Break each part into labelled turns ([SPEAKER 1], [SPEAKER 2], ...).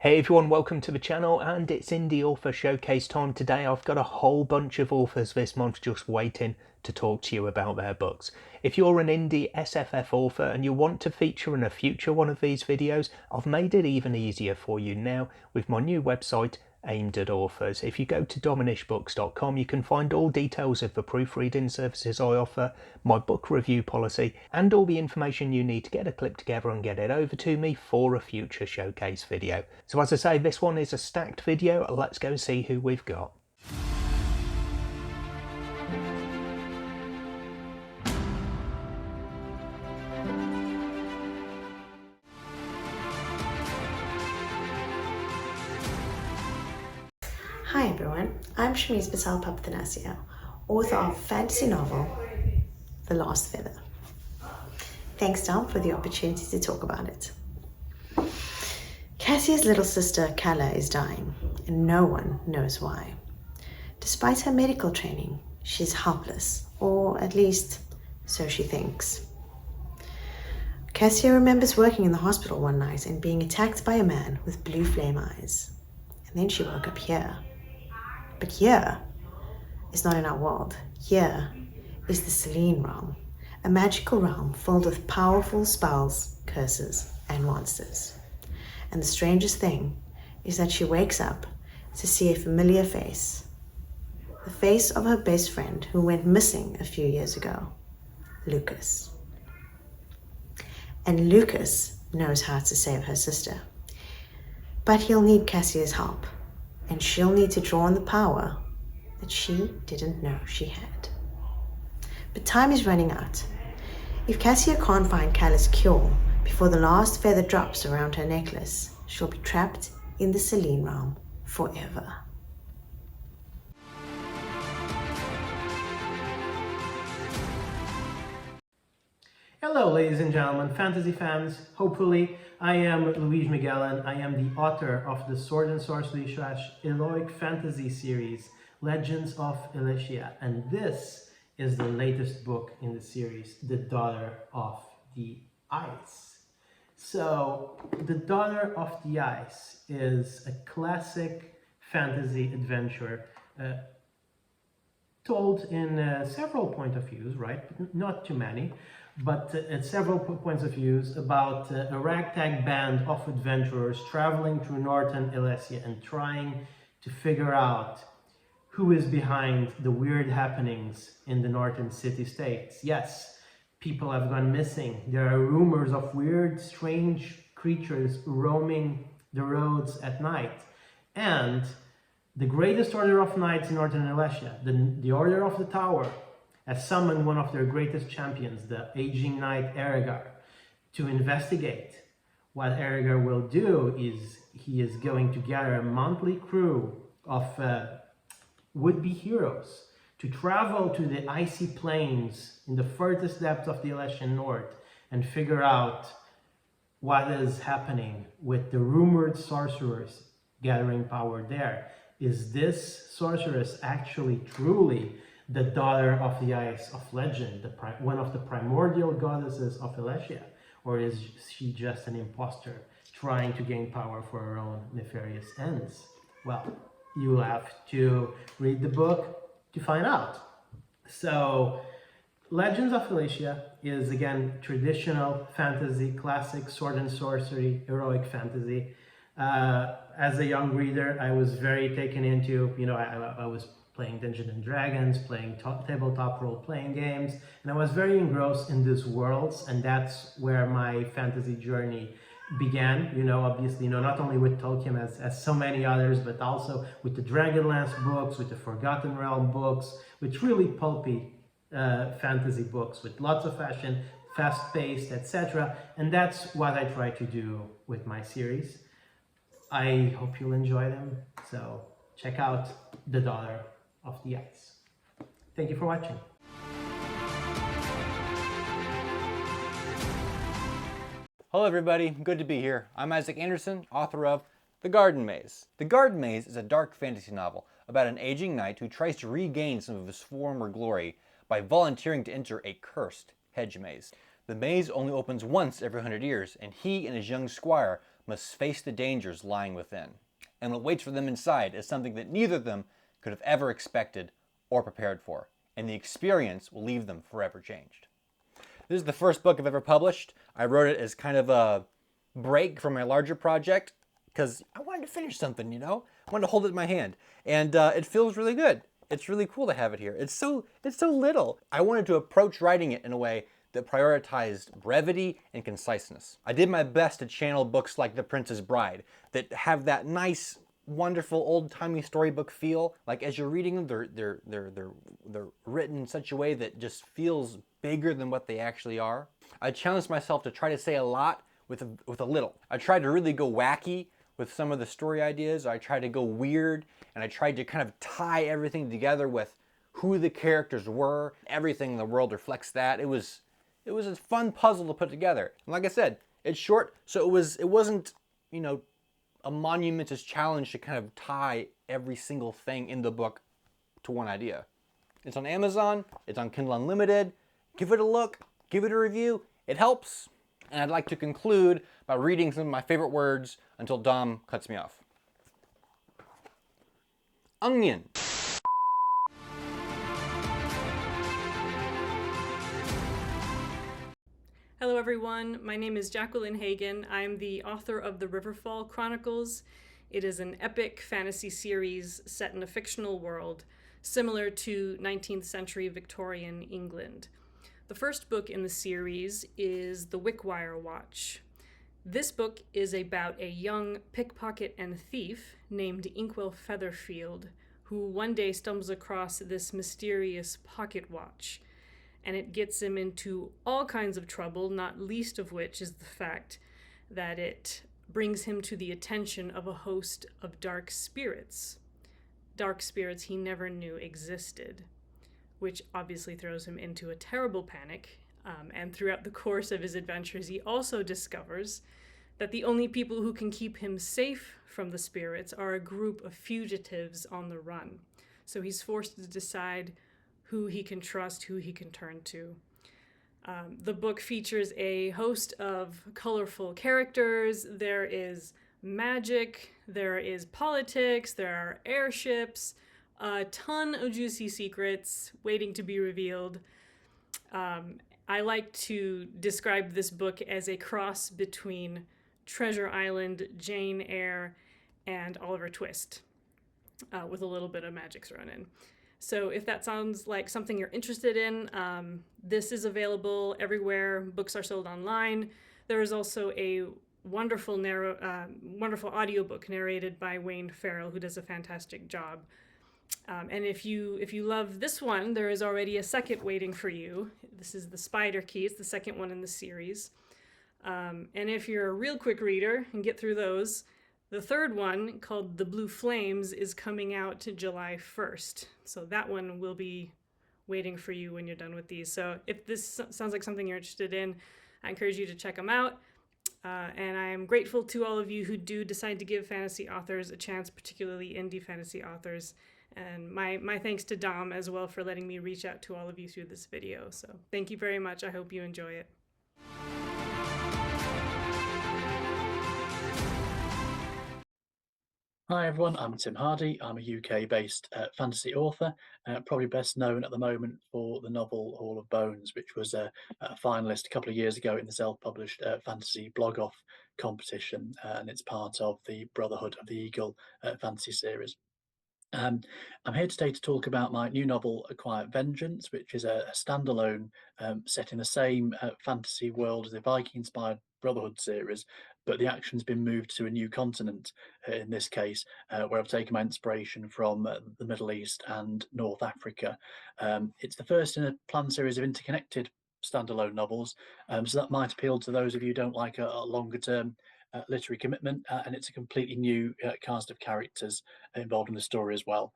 [SPEAKER 1] Hey everyone, welcome to the channel, and it's Indie Author Showcase time today. I've got a whole bunch of authors this month just waiting to talk to you about their books. If you're an indie SFF author and you want to feature in a future one of these videos, I've made it even easier for you now with my new website aimed at authors. If you go to dominishbooks.com, you can find all details of the proofreading services I offer, my book review policy, and all the information you need to get a clip together and get it over to me for a future showcase video. So as I say, this one is a stacked video. Let's go see who we've got.
[SPEAKER 2] Hi everyone, I'm Shameez Papathanasiou, author of fantasy novel The Last Feather. Thanks Tom for the opportunity to talk about it. Cassia's little sister Kala is dying and no one knows why. Despite her medical training, she's helpless, or at least so she thinks. Cassia remembers working in the hospital one night and being attacked by a man with blue flame eyes. And then she woke up here. But here is not in our world. Here is the Selene realm, a magical realm filled with powerful spells, curses, and monsters. And the strangest thing is that she wakes up to see a familiar face. The face of her best friend who went missing a few years ago, Lucas. And Lucas knows how to save her sister. But he'll need Cassia's help. And she'll need to draw on the power that she didn't know she had. But time is running out. If Cassia can't find Kala's cure before the last feather drops around her necklace, she'll be trapped in the Selene realm forever.
[SPEAKER 3] Hello ladies and gentlemen, fantasy fans. Hopefully, I am Luís Magalhães. I am the author of the Sword and Sorcery / Heroic Fantasy series, Legends of Elysia, and this is the latest book in the series, The Daughter of the Ice. So, The Daughter of the Ice is a classic fantasy adventure told in several point of views, right? Not too many, but at several points of views about a ragtag band of adventurers traveling through northern Elysia and trying to figure out who is behind the weird happenings in the northern city-states. Yes, people have gone missing. There are rumors of weird, strange creatures roaming the roads at night. And the greatest order of knights in northern Elysia, the Order of the Tower, has summoned one of their greatest champions, the aging knight Eregar, to investigate. What Eregar will do is he is going to gather a monthly crew of would-be heroes to travel to the icy plains in the furthest depths of the Elysian North and figure out what is happening with the rumored sorcerers gathering power there. Is this sorceress actually truly the daughter of the ice of legend, one of the primordial goddesses of Elysia? Or is she just an imposter trying to gain power for her own nefarious ends? Well, you have to read the book to find out. So, Legends of Elysia is, again, traditional fantasy, classic sword and sorcery, heroic fantasy. As a young reader, I was very taken into, I was playing Dungeons and Dragons, playing tabletop role-playing games, and I was very engrossed in these worlds, and that's where my fantasy journey began. Obviously, not only with Tolkien as so many others, but also with the Dragonlance books, with the Forgotten Realm books, with really pulpy fantasy books, with lots of fashion, fast-paced, etc. And that's what I try to do with my series. I hope you'll enjoy them, so check out The Daughter of the Ice. Thank you for watching.
[SPEAKER 4] Hello everybody, good to be here. I'm Isaac Anderson, author of The Garden Maze. The Garden Maze is a dark fantasy novel about an aging knight who tries to regain some of his former glory by volunteering to enter a cursed hedge maze. The maze only opens once every 100 years, and he and his young squire must face the dangers lying within. And what waits for them inside is something that neither of them could have ever expected or prepared for. And the experience will leave them forever changed. This is the first book I've ever published. I wrote it as kind of a break from my larger project because I wanted to finish something, I wanted to hold it in my hand. And it feels really good. It's really cool to have it here. It's so little. I wanted to approach writing it in a way that prioritized brevity and conciseness. I did my best to channel books like The Princess Bride that have that nice, wonderful old-timey storybook feel. Like as you're reading them, they're written in such a way that just feels bigger than what they actually are. I challenged myself to try to say a lot with a little. I tried to really go wacky with some of the story ideas. I tried to go weird, and I tried to kind of tie everything together with who the characters were. Everything in the world reflects that. It was a fun puzzle to put together. And like I said, it's short, so it wasn't, a monumentous challenge to kind of tie every single thing in the book to one idea. It's on Amazon, it's on Kindle Unlimited. Give it a look, give it a review. It helps. And I'd like to conclude by reading some of my favorite words until Dom cuts me off. Onion.
[SPEAKER 5] Hello everyone, my name is Jacquelyn Hagen. I'm the author of the Riverfall Chronicles. It is an epic fantasy series set in a fictional world, similar to 19th century Victorian England. The first book in the series is The Wickwire Watch. This book is about a young pickpocket and thief named Inkwell Featherfield, who one day stumbles across this mysterious pocket watch. And it gets him into all kinds of trouble, not least of which is the fact that it brings him to the attention of a host of dark spirits he never knew existed, which obviously throws him into a terrible panic. And throughout the course of his adventures, he also discovers that the only people who can keep him safe from the spirits are a group of fugitives on the run. So he's forced to decide who he can trust, who he can turn to. The book features a host of colorful characters. There is magic, there is politics, there are airships, a ton of juicy secrets waiting to be revealed. I like to describe this book as a cross between Treasure Island, Jane Eyre, and Oliver Twist, with a little bit of magic thrown in. So if that sounds like something you're interested in, this is available everywhere. Books are sold online. There is also a wonderful audiobook narrated by Wayne Farrell, who does a fantastic job. And if you love this one, there is already a second waiting for you. This is The Spider Key. It's the second one in the series. And if you're a real quick reader and get through those, the third one, called The Blue Flames, is coming out July 1st. So that one will be waiting for you when you're done with these. So if this sounds like something you're interested in, I encourage you to check them out. And I am grateful to all of you who do decide to give fantasy authors a chance, particularly indie fantasy authors. And my thanks to Dom as well for letting me reach out to all of you through this video. So thank you very much. I hope you enjoy it.
[SPEAKER 6] Hi everyone, I'm Tim Hardie. I'm a UK-based fantasy author, probably best known at the moment for the novel Hall of Bones, which was a finalist a couple of years ago in the self-published fantasy blog-off competition, and it's part of the Brotherhood of the Eagle fantasy series. I'm here today to talk about my new novel, A Quiet Vengeance, which is a standalone set in the same fantasy world as the Viking-inspired Brotherhood series, but the action's been moved to a new continent, in this case, where I've taken my inspiration from the Middle East and North Africa. It's the first in a planned series of interconnected standalone novels, so that might appeal to those of you who don't like a longer-term literary commitment, and it's a completely new cast of characters involved in the story as well.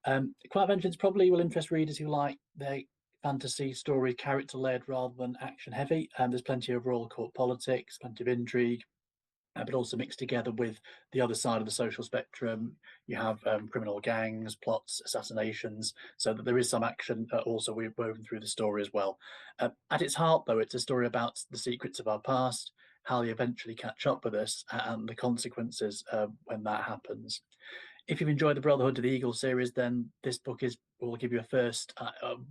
[SPEAKER 6] Quiet Vengeance probably will interest readers who like their fantasy story character-led rather than action-heavy. There's plenty of royal court politics, plenty of intrigue, but also mixed together with the other side of the social spectrum. You have criminal gangs, plots, assassinations, so that there is some action also woven through the story as well. At its heart, though, it's a story about the secrets of our past, how they eventually catch up with us and the consequences when that happens. If you've enjoyed the Brotherhood of the Eagle series, then this book will give you a first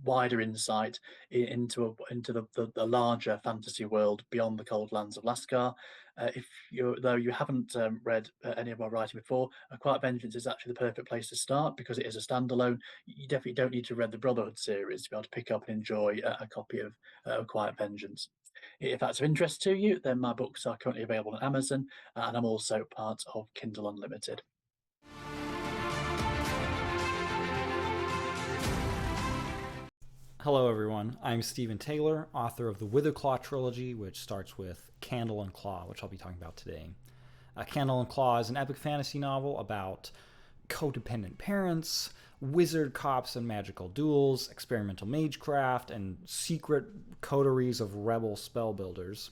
[SPEAKER 6] wider insight into the larger fantasy world beyond the cold lands of Lascar. Though you haven't read any of my writing before, Quiet Vengeance is actually the perfect place to start because it is a standalone. You definitely don't need to read the Brotherhood series to be able to pick up and enjoy a copy of Quiet Vengeance. If that's of interest to you, then my books are currently available on Amazon, and I'm also part of Kindle Unlimited.
[SPEAKER 7] Hello everyone, I'm Stephen Taylor, author of the Witherclaw trilogy, which starts with Candle and Claw, which I'll be talking about today. Candle and Claw is an epic fantasy novel about codependent parents, wizard cops and magical duels, experimental magecraft, and secret coteries of rebel spellbuilders.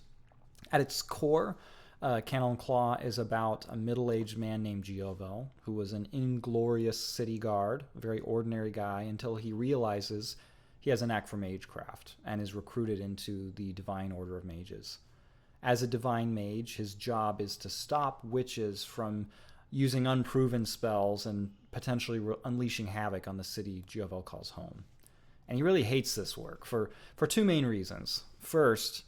[SPEAKER 7] At its core, Candle and Claw is about a middle-aged man named Giovel, who was an inglorious city guard, a very ordinary guy, until he realizes he has a knack for magecraft and is recruited into the Divine Order of Mages. As a divine mage, his job is to stop witches from using unproven spells and potentially unleashing havoc on the city Giovel calls home. And he really hates this work for two main reasons. First,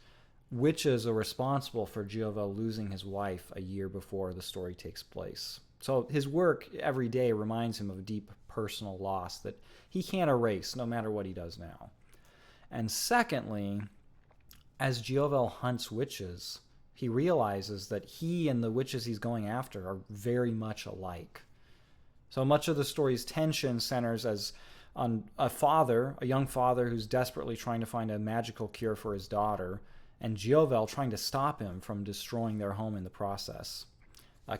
[SPEAKER 7] witches are responsible for Giovel losing his wife a year before the story takes place. So his work every day reminds him of a deep personal loss that he can't erase no matter what he does now. And secondly, as Giovel hunts witches, he realizes that he and the witches he's going after are very much alike. So much of the story's tension centers on a young father who's desperately trying to find a magical cure for his daughter, and Giovel trying to stop him from destroying their home in the process.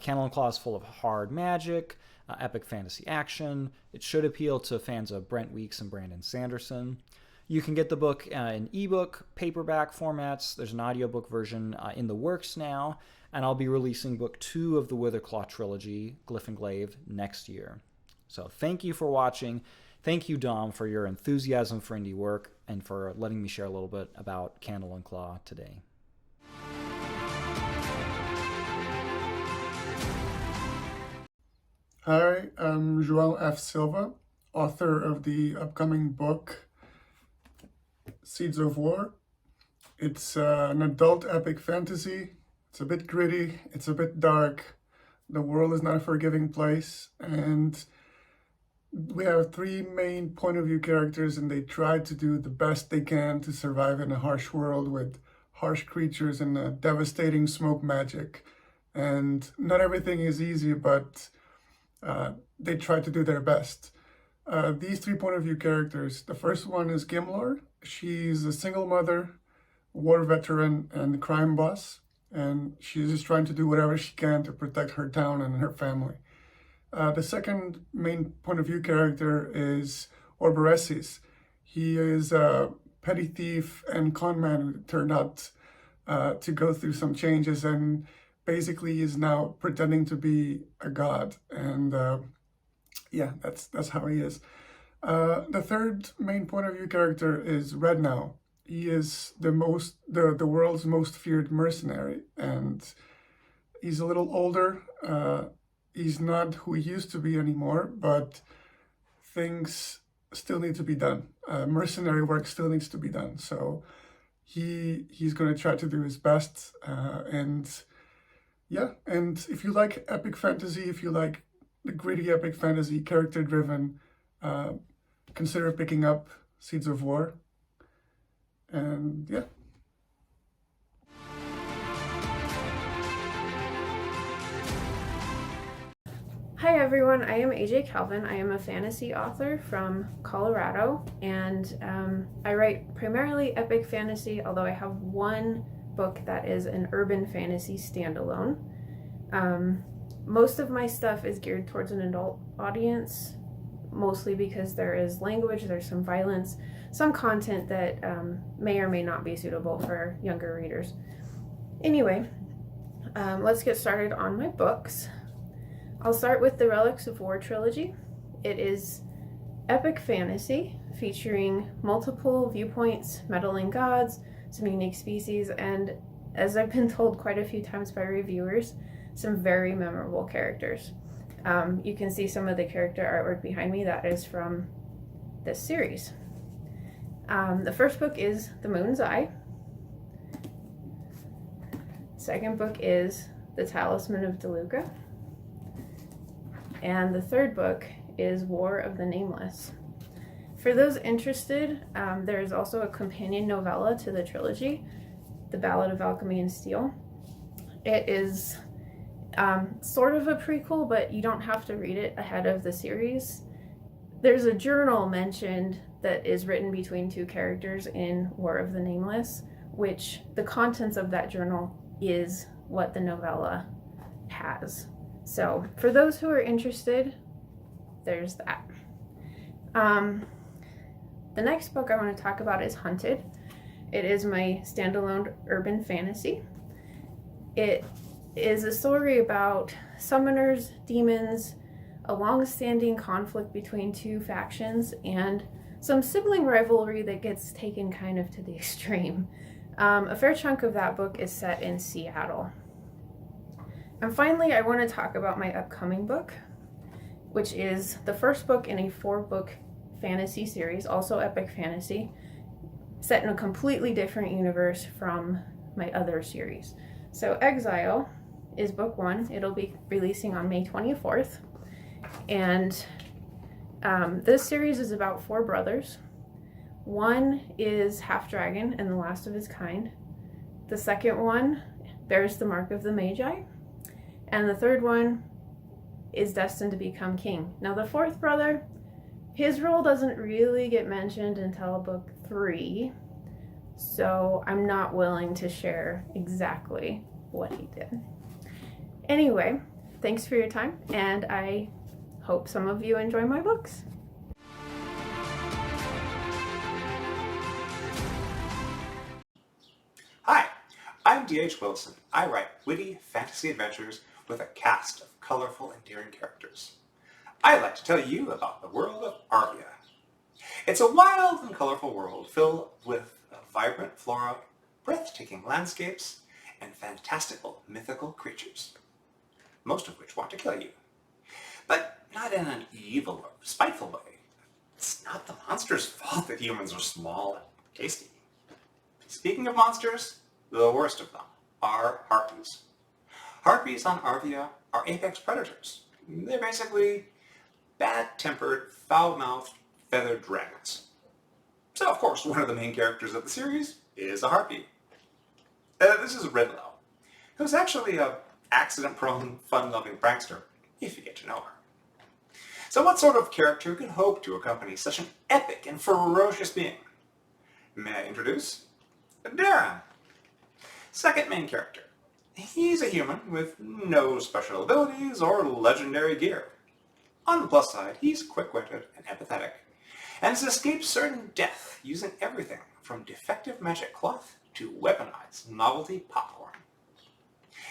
[SPEAKER 7] Candle and Claw is full of hard magic, epic fantasy action. It should appeal to fans of Brent Weeks and Brandon Sanderson. You can get the book in ebook, paperback formats. There's an audiobook version in the works now, and I'll be releasing book 2 of the Witherclaw trilogy, Glyph and Glaive, next year. So thank you for watching. Thank you, Dom, for your enthusiasm for indie work and for letting me share a little bit about Candle and Claw today.
[SPEAKER 8] Hi, I'm João F. Silva, author of the upcoming book, Seeds of War. It's an adult epic fantasy. It's a bit gritty, it's a bit dark. The world is not a forgiving place, and we have 3 main point of view characters, and they try to do the best they can to survive in a harsh world with harsh creatures and a devastating smoke magic. And not everything is easy, but they try to do their best. These 3 point of view characters, the first one is Gimlor. She's a single mother, war veteran, and crime boss, and she's just trying to do whatever she can to protect her town and her family. The second main point of view character is Orberesis. He is a petty thief and con man who turned out to go through some changes, and basically is now pretending to be a god, and yeah, that's how he is. The third main point of view character is Rednow. He is the world's most feared mercenary, and he's a little older. He's not who he used to be anymore, but things still need to be done. Mercenary work still needs to be done. So he's going to try to do his best, and yeah, and if you like epic fantasy, if you like the gritty epic fantasy, character-driven, consider picking up Seeds of War. And yeah.
[SPEAKER 9] Hi everyone, I am AJ Calvin. I am a fantasy author from Colorado, and I write primarily epic fantasy, although I have one book that is an urban fantasy standalone. Most of my stuff is geared towards an adult audience, mostly because there is language, there's some violence, some content that may or may not be suitable for younger readers. Anyway, let's get started on my books. I'll start with the Relics of War trilogy. It is epic fantasy featuring multiple viewpoints, meddling gods, some unique species, and as I've been told quite a few times by reviewers, some very memorable characters. You can see some of the character artwork behind me. That is from this series. The first book is The Moon's Eye. Second book is The Talisman of DeLuca. And the third book is War of the Nameless. For those interested, there is also a companion novella to the trilogy, The Ballad of Alchemy and Steel. It is sort of a prequel, but you don't have to read it ahead of the series. There's a journal mentioned that is written between two characters in War of the Nameless, which the contents of that journal is what the novella has. So for those who are interested, there's that. The next book I want to talk about is Hunted. It is my standalone urban fantasy. It is a story about summoners, demons, a long-standing conflict between two factions, and some sibling rivalry that gets taken kind of to the extreme. A fair chunk of that book is set in Seattle. And finally, I want to talk about my upcoming book, which is the first book in a 4-book fantasy series, also epic fantasy, set in a completely different universe from my other series. So Exile is book 1. It'll be releasing on May 24th. And this series is about 4 brothers. One is half dragon and the last of his kind. The second one bears the mark of the Magi. And the third one is destined to become king. Now the fourth brother, his role doesn't really get mentioned until book 3, so I'm not willing to share exactly what he did. Anyway, thanks for your time, and I hope some of you enjoy my books.
[SPEAKER 10] Hi, I'm D.H. Willison. I write witty fantasy adventures with a cast of colorful, endearing characters. I'd like to tell you about the world of Arvia. It's a wild and colorful world filled with vibrant flora, breathtaking landscapes, and fantastical mythical creatures, most of which want to kill you. But not in an evil or spiteful way. It's not the monsters' fault that humans are small and tasty. Speaking of monsters, the worst of them are harpies. Harpies on Arvia are apex predators. They're basically bad-tempered, foul-mouthed, feathered dragons. So, of course, one of the main characters of the series is a harpy. This is Redlow, who's actually a accident-prone, fun-loving prankster, if you get to know her. So what sort of character could hope to accompany such an epic and ferocious being? May I introduce Darren, second main character. He's a human with no special abilities or legendary gear. On the plus side, he's quick-witted and empathetic, and has escaped certain death using everything from defective magic cloth to weaponized novelty popcorn.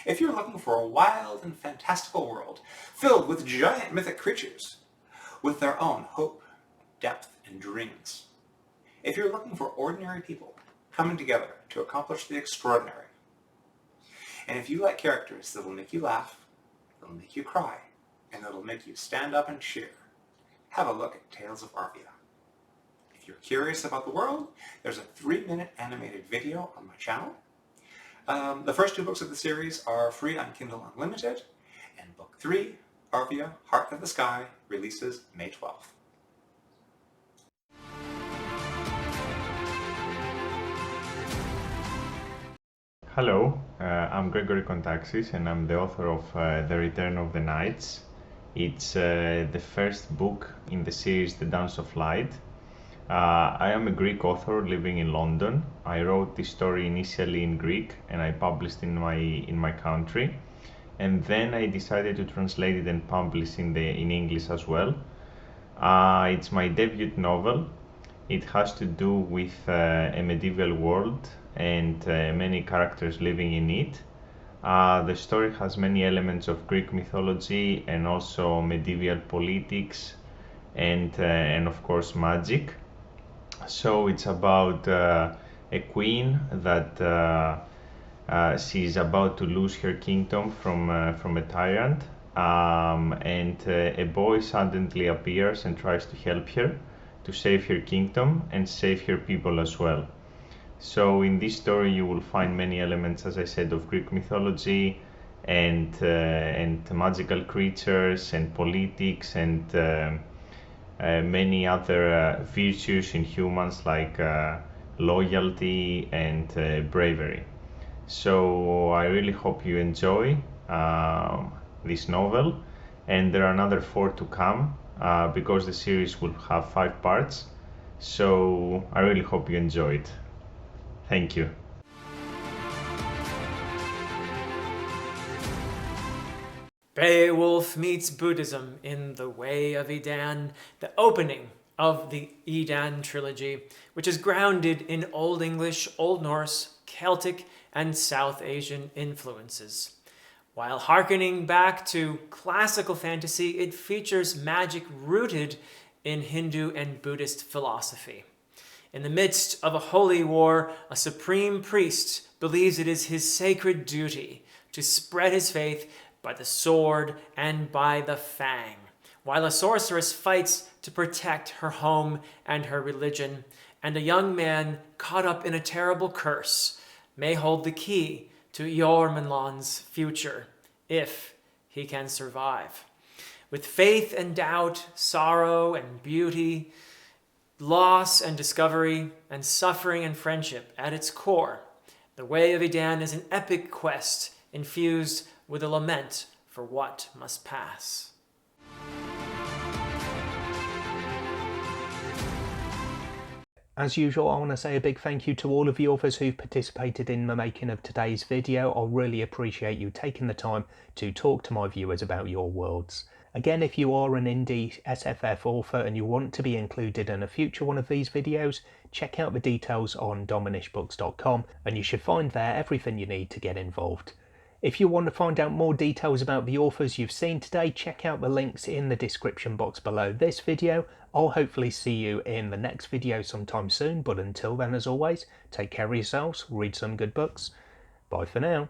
[SPEAKER 10] If you're looking for a wild and fantastical world filled with giant mythic creatures with their own hope, depth, and dreams, if you're looking for ordinary people coming together to accomplish the extraordinary, and if you like characters that will make you laugh, that'll make you cry, and that'll make you stand up and cheer, have a look at Tales of Arvia. If you're curious about the world, there's a 3-minute animated video on my channel. The first 2 books of the series are free on Kindle Unlimited, and book 3, Arvia, Heart of the Sky, releases May 12th.
[SPEAKER 11] Hello, I'm Gregory Kontaxis and I'm the author of The Return of the Knights. It's the first book in the series The Dance of Light. I am a Greek author living in London. I wrote this story initially in Greek and I published in my country. And then I decided to translate it and publish in English as well. It's my debut novel. It has to do with a medieval world and many characters living in it. The story has many elements of Greek mythology and also medieval politics and of course magic. So it's about a queen that She's about to lose her kingdom from a tyrant, and a boy suddenly appears and tries to help her to save her kingdom and save her people as well. So in this story you will find many elements, as I said, of Greek mythology and magical creatures and politics and many other virtues in humans like loyalty and bravery. So I really hope you enjoy this novel, and there are another 4 to come because the series will have 5 parts. So I really hope you enjoy it. Thank you.
[SPEAKER 12] Beowulf meets Buddhism in The Way of Edan, the opening of the Edan trilogy, which is grounded in Old English, Old Norse, Celtic, and South Asian influences. While hearkening back to classical fantasy, it features magic rooted in Hindu and Buddhist philosophy. In the midst of a holy war, a supreme priest believes it is his sacred duty to spread his faith by the sword and by the fang, while a sorceress fights to protect her home and her religion, and a young man caught up in a terrible curse may hold the key to Jormungand's future, if he can survive. With faith and doubt, sorrow and beauty, loss and discovery, and suffering and friendship at its core, The Way of Edan is an epic quest infused with a lament for what must pass.
[SPEAKER 1] As usual, I want to say a big thank you to all of the authors who've participated in the making of today's video. I really appreciate you taking the time to talk to my viewers about your worlds. Again, if you are an indie SFF author and you want to be included in a future one of these videos, check out the details on dominishbooks.com and you should find there everything you need to get involved. If you want to find out more details about the authors you've seen today, check out the links in the description box below this video. I'll hopefully see you in the next video sometime soon, but until then, as always, take care of yourselves, read some good books. Bye for now.